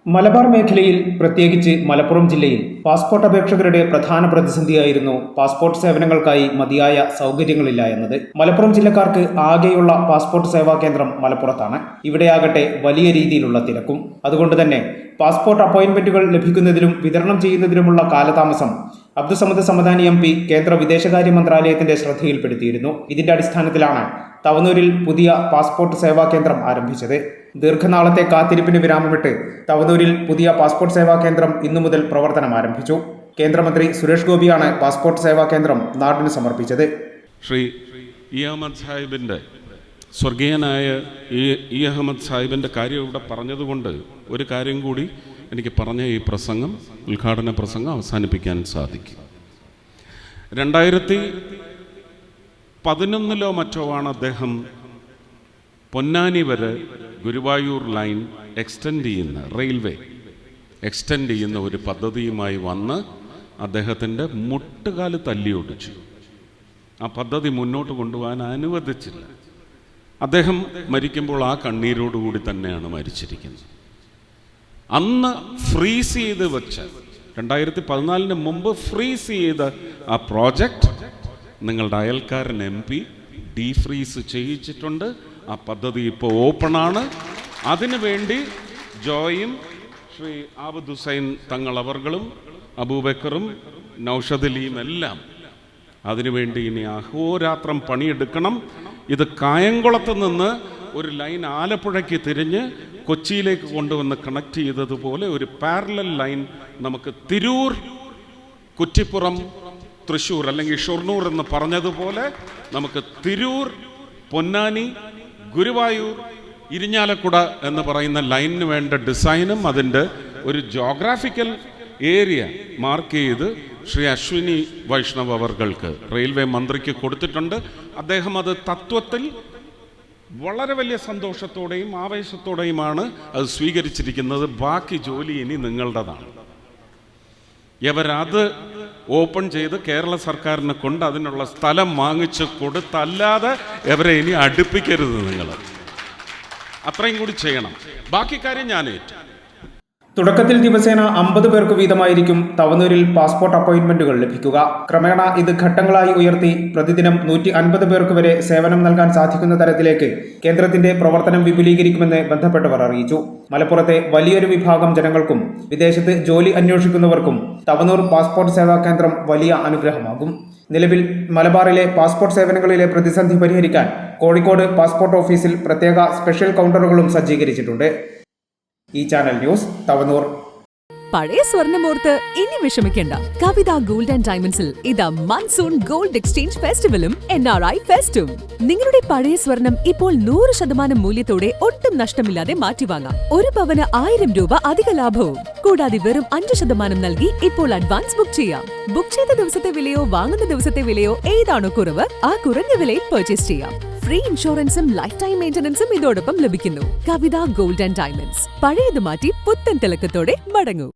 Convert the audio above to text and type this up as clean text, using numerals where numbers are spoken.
മലബാർ മേഖലയിൽ, പ്രത്യേകിച്ച് മലപ്പുറം ജില്ലയിൽ പാസ്പോർട്ട് അപേക്ഷകരുടെ പ്രധാന പ്രതിസന്ധിയായിരുന്നു പാസ്പോർട്ട് സേവനങ്ങൾക്കായി മതിയായ സൗകര്യങ്ങളില്ല എന്നത്. മലപ്പുറം ജില്ലക്കാർക്ക് ആകെയുള്ള പാസ്പോർട്ട് സേവാ കേന്ദ്രം മലപ്പുറത്താണ്. ഇവിടെയാകട്ടെ വലിയ രീതിയിലുള്ള തിരക്കും. അതുകൊണ്ട് തന്നെ പാസ്പോർട്ട് അപ്പോയിന്റ്മെന്റുകൾ ലഭിക്കുന്നതിലും വിതരണം ചെയ്യുന്നതിലുമുള്ള കാലതാമസം അബ്ദുസമദ് സമദാനി MP കേന്ദ്ര വിദേശകാര്യ മന്ത്രാലയത്തിന്റെ ശ്രദ്ധയിൽപ്പെടുത്തിയിരുന്നു. ഇതിന്റെ അടിസ്ഥാനത്തിലാണ് തവനൂരിൽ പുതിയ പാസ്പോർട്ട് സേവാ കേന്ദ്രം ആരംഭിച്ചത്. ദീർഘനാളത്തെ കാത്തിരിപ്പിന് വിരാമമിട്ട് തവനൂരിൽ പുതിയ പാസ്പോർട്ട് സേവാ കേന്ദ്രം ഇന്നു മുതൽ പ്രവർത്തനം ആരംഭിച്ചു. കേന്ദ്രമന്ത്രി സുരേഷ് ഗോപിയാണ് പാസ്പോർട്ട് സേവാ കേന്ദ്രം നാടിന് സമർപ്പിച്ചത്. ശ്രീ ഇ അഹമ്മദ് സാഹിബിൻ്റെ സ്വർഗീയനായ ഇ അഹമ്മദ് സാഹിബിൻ്റെ കാര്യം ഇവിടെ പറഞ്ഞതുകൊണ്ട് ഒരു കാര്യം കൂടി എനിക്ക് പറഞ്ഞ ഈ പ്രസംഗം, ഉദ്ഘാടന പ്രസംഗം അവസാനിപ്പിക്കാൻ സാധിക്കും. 2011 മറ്റോ ആണ് അദ്ദേഹം പൊന്നാനി വരെ ഗുരുവായൂർ ലൈൻ റെയിൽവേ എക്സ്റ്റെൻഡ് ചെയ്യുന്ന ഒരു പദ്ധതിയുമായി വന്ന് അദ്ദേഹത്തിൻ്റെ മുട്ടുകാല് തല്ലിയൊടിച്ചു. ആ പദ്ധതി മുന്നോട്ട് കൊണ്ടുപോകാൻ അനുവദിച്ചില്ല. അദ്ദേഹം മരിക്കുമ്പോൾ ആ കണ്ണീരോടുകൂടി തന്നെയാണ് മരിച്ചിരിക്കുന്നത്. അന്ന് ഫ്രീസ് ചെയ്ത് വെച്ച 2014 മുമ്പ് ഫ്രീസ് ചെയ്ത ആ പ്രോജക്റ്റ് നിങ്ങളുടെ അയൽക്കാരൻ MP ഡീഫ്രീസ് ചെയ്യിച്ചിട്ടുണ്ട്. ആ പദ്ധതി ഇപ്പോൾ ഓപ്പണാണ്. അതിനുവേണ്ടി ജോയും ശ്രീ ആബദ് ഹുസൈൻ തങ്ങൾ അവർകളും അബൂബക്കറും നൗഷദലിയും എല്ലാം അതിനുവേണ്ടി ഇനി അഹോരാത്രം പണിയെടുക്കണം. ഇത് കായംകുളത്ത് നിന്ന് ഒരു ലൈൻ ആലപ്പുഴയ്ക്ക് തിരിഞ്ഞ് കൊച്ചിയിലേക്ക് കൊണ്ടുവന്ന് കണക്ട് ചെയ്തതുപോലെ ഒരു പാരലൽ ലൈൻ നമുക്ക് തിരൂർ, കുറ്റിപ്പുറം, തൃശ്ശൂർ അല്ലെങ്കിൽ ഷൊർണൂർ എന്ന് പറഞ്ഞതുപോലെ നമുക്ക് തിരൂർ, പൊന്നാനി, ഗുരുവായൂർ, ഇരിഞ്ഞാലക്കുട എന്ന് പറയുന്ന ലൈനിന് വേണ്ട ഡിസൈനും അതിൻ്റെ ഒരു ജോഗ്രാഫിക്കൽ ഏരിയ മാർക്ക് ചെയ്ത് ശ്രീ അശ്വിനി വൈഷ്ണവ് അവർക്ക് റെയിൽവേ മന്ത്രിക്ക് കൊടുത്തിട്ടുണ്ട്. അദ്ദേഹം അത് തത്വത്തിൽ വളരെ വലിയ സന്തോഷത്തോടെയും ആവേശത്തോടെയുമാണ് അത് സ്വീകരിച്ചിരിക്കുന്നത്. ബാക്കി ജോലി ഇനി നിങ്ങളുടേതാണ്. ഇവരത് ഓപ്പൺ ചെയ്ത് കേരള സർക്കാരിനെ കൊണ്ട് അതിനുള്ള സ്ഥലം വാങ്ങിച്ച് കൊടുത്തല്ലാതെ ഇവരെ ഇനി അടുപ്പിക്കരുത്. നിങ്ങൾ അത്രയും കൂടി ചെയ്യണം. ബാക്കി കാര്യം ഞാൻ ഏറ്റു. തുടക്കത്തിൽ ദിവസേന 50 പേർക്ക് വീതമായിരിക്കും തവനൂരിൽ പാസ്പോർട്ട് അപ്പോയിന്റ്മെന്റുകൾ ലഭിക്കുക. ക്രമേണ ഇത് ഘട്ടങ്ങളായി ഉയർത്തി പ്രതിദിനം 150 പേർക്ക് വരെ സേവനം നൽകാൻ സാധിക്കുന്ന തരത്തിലേക്ക് കേന്ദ്രത്തിന്റെ പ്രവർത്തനം വിപുലീകരിക്കുമെന്ന് ബന്ധപ്പെട്ടവർ അറിയിച്ചു. മലപ്പുറത്തെ വലിയൊരു വിഭാഗം ജനങ്ങൾക്കും വിദേശത്ത് ജോലി അന്വേഷിക്കുന്നവർക്കും തവനൂർ പാസ്പോർട്ട് സേവാ കേന്ദ്രം വലിയ അനുഗ്രഹമാകും. നിലവിൽ മലബാറിലെ പാസ്പോർട്ട് സേവനങ്ങളിലെ പ്രതിസന്ധി പരിഹരിക്കാൻ കോഴിക്കോട് പാസ്പോർട്ട് ഓഫീസിൽ പ്രത്യേക സ്പെഷ്യൽ കൗണ്ടറുകളും സജ്ജീകരിച്ചിട്ടുണ്ട്. ഈ ചാനൽ ന്യൂസ്, തവനൂർ. പഴയ സ്വർണ്ണമോർത്ത് ഇനി വിഷമിക്കേണ്ട. കവിത ഗോൾഡ് ആൻഡ് ഡയമണ്ട്സിൽ ഇതാ മൺസൂൺ ഗോൾഡ് എക്സ്ചേഞ്ച് ഫെസ്റ്റിവലും NRI ഫെസ്റ്റും. നിങ്ങളുടെ പഴയ സ്വർണം ഇപ്പോൾ 100% മൂല്യത്തോടെ ഒട്ടും നഷ്ടമില്ലാതെ മാറ്റിവാങ്ങാം. ഒരു പവന് 1000 രൂപ അധിക ലാഭവും. കൂടാതെ വെറും 5% നൽകി ഇപ്പോൾ അഡ്വാൻസ് ബുക്ക് ചെയ്യാം. ബുക്ക് ചെയ്ത ദിവസത്തെ വിലയോ വാങ്ങുന്ന ദിവസത്തെ വിലയോ ഏതാണോ കുറവ്, ആ കുറഞ്ഞ വിലയിൽ പർച്ചേസ് ചെയ്യാം. ഫ്രീ ഇൻഷുറൻസും ലൈഫ് ടൈം മെയിന്റനൻസും ഇതോടൊപ്പം ലഭിക്കുന്നു. കവിത ഗോൾഡ് ആൻഡ് ഡയമണ്ട്സ്. പഴയത് മാറ്റി പുത്തൻ തിളക്കത്തോടെ മടങ്ങൂ.